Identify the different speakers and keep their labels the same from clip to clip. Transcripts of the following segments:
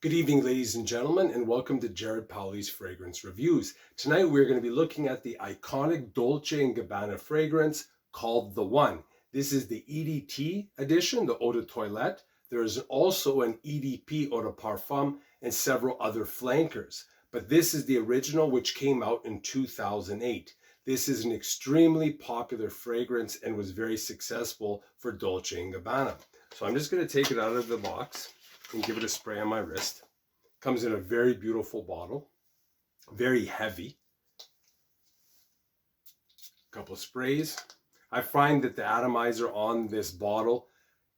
Speaker 1: Good evening, ladies and gentlemen, and welcome to Jared Powley's Fragrance Reviews. Tonight we're going to be looking at the iconic Dolce & Gabbana fragrance called The One. This is the EDT edition, the Eau de Toilette. There is also an EDP Eau de Parfum and several other flankers. But this is the original, which came out in 2008. This is an extremely popular fragrance and was very successful for Dolce & Gabbana. So I'm just going to take it out of the box and give it a spray on my wrist. Comes in a very beautiful bottle, very heavy. A couple of sprays. I find that the atomizer on this bottle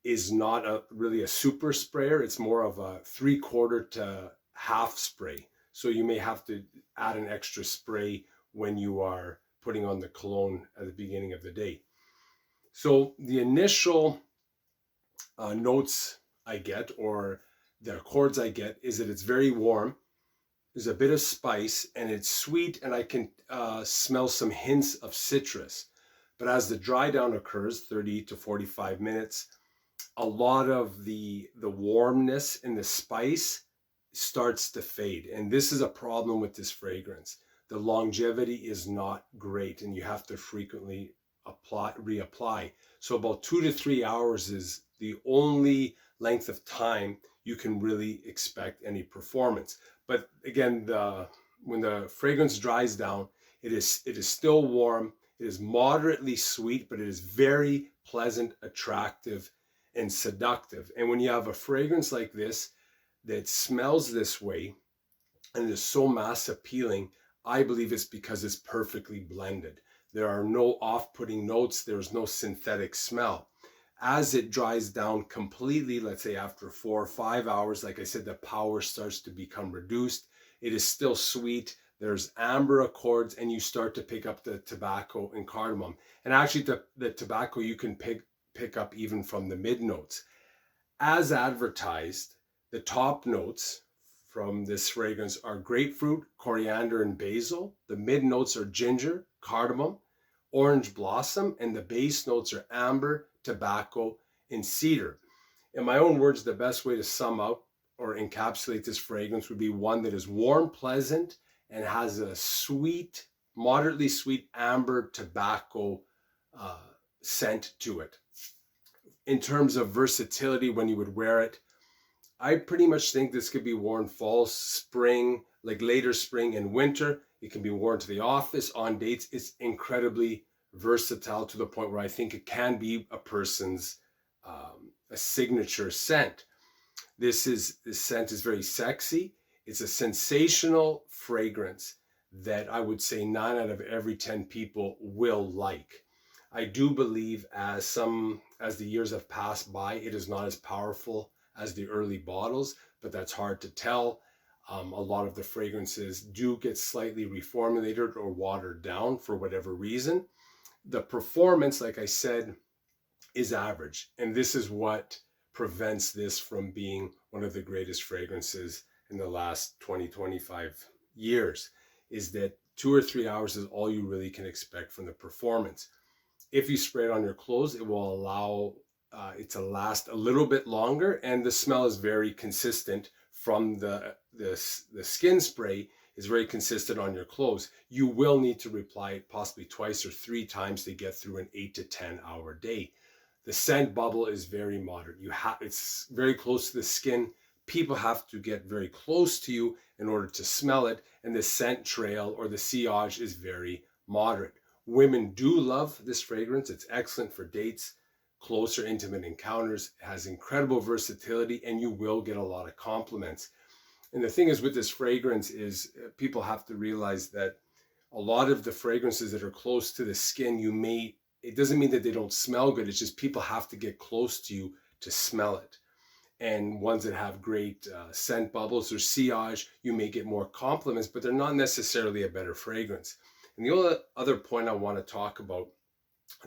Speaker 1: is not really a super sprayer. It's more of a 3/4 to half spray. So you may have to add an extra spray when you are putting on the cologne at the beginning of the day. So the initial notes I get, or the accords I get, is that it's very warm. There's a bit of spice and it's sweet, and I can smell some hints of citrus. But as the dry down occurs, 30 to 45 minutes, a lot of the warmness and the spice starts to fade. And this is a problem with this fragrance. The longevity is not great and you have to frequently reapply. So about 2 to 3 hours is the only length of time you can really expect any performance. But again, when the fragrance dries down, it is still warm. It is moderately sweet, but it is very pleasant, attractive, and seductive. And when you have a fragrance like this that smells this way and is so mass appealing, I believe it's because it's perfectly blended. There are no off-putting notes. There's no synthetic smell. As it dries down completely, let's say after 4 or 5 hours, like I said, the power starts to become reduced. It is still sweet. There's amber accords, and you start to pick up the tobacco and cardamom. And actually, the tobacco you can pick up even from the mid notes. As advertised, the top notes from this fragrance are grapefruit, coriander, and basil. The mid notes are ginger, cardamom, orange blossom, and the base notes are amber, tobacco, and cedar. In my own words, the best way to sum up or encapsulate this fragrance would be one that is warm, pleasant, and has a sweet, moderately sweet amber tobacco scent to it. In terms of versatility, when you would wear it, I pretty much think this could be worn fall, spring, like later spring and winter. It can be worn to the office, on dates. It's incredibly versatile to the point where I think it can be a person's a signature scent. This scent is very sexy. It's a sensational fragrance that I would say 9 out of every 10 people will like. I do believe as the years have passed by, it is not as powerful as the early bottles, but that's hard to tell. A lot of the fragrances do get slightly reformulated or watered down for whatever reason. The performance, like I said, is average. And this is what prevents this from being one of the greatest fragrances in the last 20, 25 years, is that 2 or 3 hours is all you really can expect from the performance. If you spray it on your clothes, it will allow it to last a little bit longer, and the smell is very consistent from the skin spray is very consistent on your clothes. You will need to reapply it possibly 2 or 3 times to get through an 8 to 10 hour day. The scent bubble is very moderate. It's very close to the skin. People have to get very close to you in order to smell it, and the scent trail or the sillage is very moderate. Women do love this fragrance. It's excellent for dates, closer intimate encounters. It has incredible versatility, and you will get a lot of compliments. And the thing is with this fragrance is people have to realize that a lot of the fragrances that are close to the skin, it doesn't mean that they don't smell good. It's just people have to get close to you to smell it. And ones that have great scent bubbles or sillage, you may get more compliments, but they're not necessarily a better fragrance. And the only other point I want to talk about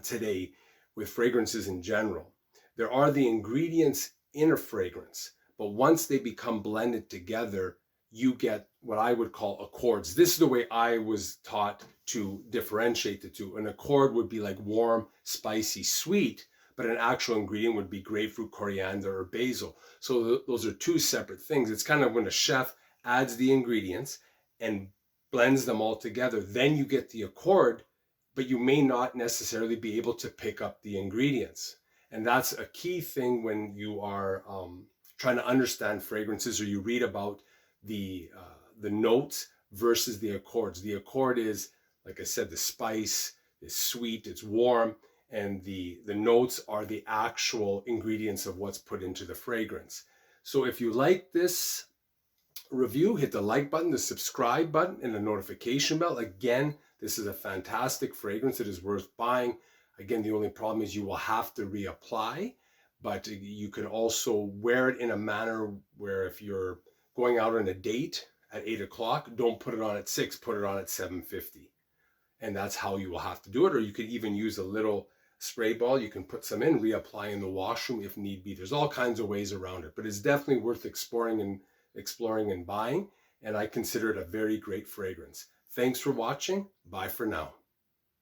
Speaker 1: today with fragrances in general, there are the ingredients in a fragrance, but once they become blended together, you get what I would call accords. This is the way I was taught to differentiate the two. An accord would be like warm, spicy, sweet, but an actual ingredient would be grapefruit, coriander, or basil. So those are two separate things. It's kind of when a chef adds the ingredients and blends them all together, then you get the accord, but you may not necessarily be able to pick up the ingredients. And that's a key thing when you are trying to understand fragrances, or you read about the notes versus the accords. The accord is, like I said, the spice is sweet, it's warm, and the notes are the actual ingredients of what's put into the fragrance. So if you like this review, hit the like button, the subscribe button, and the notification bell. Again, this is a fantastic fragrance. It is worth buying. Again, the only problem is you will have to reapply, but you can also wear it in a manner where if you're going out on a date at 8 o'clock, don't put it on at 6, put it on at 7:50. And that's how you will have to do it. Or you could even use a little spray ball. You can put some in, reapply in the washroom if need be. There's all kinds of ways around it, but it's definitely worth exploring and buying. And I consider it a very great fragrance. Thanks for watching. Bye for now.